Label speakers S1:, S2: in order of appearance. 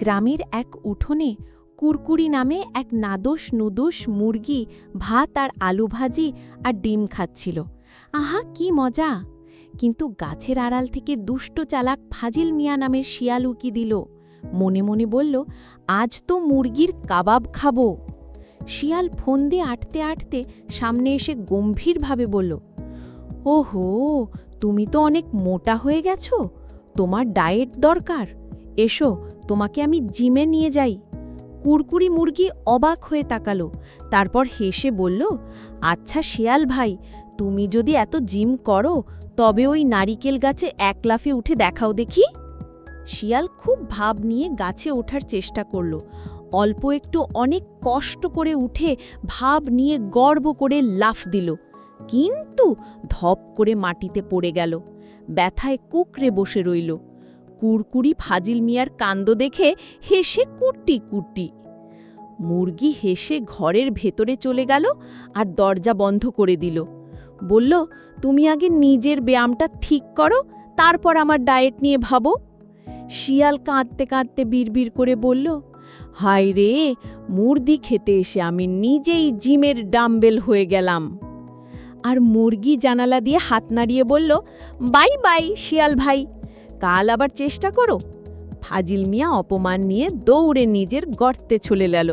S1: গ্রামের এক উঠোনে কুরকুরি নামে এক নাদোষ নুদোষ মুরগি ভাত আর আলু ভাজি আর ডিম খাচ্ছিল। আহা কি মজা! কিন্তু গাছের আড়াল থেকে দুষ্ট চালাক ফাজিল মিয়া নামের শিয়াল উকি দিল। মনে মনে বলল, আজ তো মুরগির কাবাব খাবো। শিয়াল ফন্দে আটতে আটতে সামনে এসে গম্ভীরভাবে বলল, ওহো, তুমি তো অনেক মোটা হয়ে গেছো, তোমার ডায়েট দরকার। এসো, তোমাকে আমি জিমে নিয়ে যাই। কুরকুরি মুরগি অবাক হয়ে তাকালো, তারপর হেসে বলল, আচ্ছা শিয়াল ভাই, তুমি যদি এত জিম করো তবে ওই নারিকেল গাছে এক লাফে উঠে দেখাও দেখি। শিয়াল খুব ভাব নিয়ে গাছে ওঠার চেষ্টা করল। অল্প একটু অনেক কষ্ট করে উঠে ভাব নিয়ে গর্ব করে লাফ দিল, কিন্তু ধপ করে মাটিতে পড়ে গেল। ব্যথায় কুকড়ে বসে রইল। কুরকুরি ফাজিল মিয়ার কাণ্ড দেখে হেসে কুট্টি কুট্টি। মুরগি হেসে ঘরের ভেতরে চলে গেল আর দরজা বন্ধ করে দিল। বলল, তুমি আগে নিজের ব্যায়ামটা ঠিক করো, তারপর আমার ডায়েট নিয়ে ভাবো। শিয়াল কাঁদতে কাঁদতে বিড়বিড় করে বলল, হায় রে, মুরগি খেতে এসে আমি নিজেই জিমের ডাম্বেল হয়ে গেলাম। আর মুরগি জানালা দিয়ে হাত নাড়িয়ে বলল, বাই বাই শিয়াল ভাই, কাল আবার চেষ্টা করো। ফাজিল মিয়া অপমান নিয়ে দৌড়ে নিজের গর্তে চলে গেল।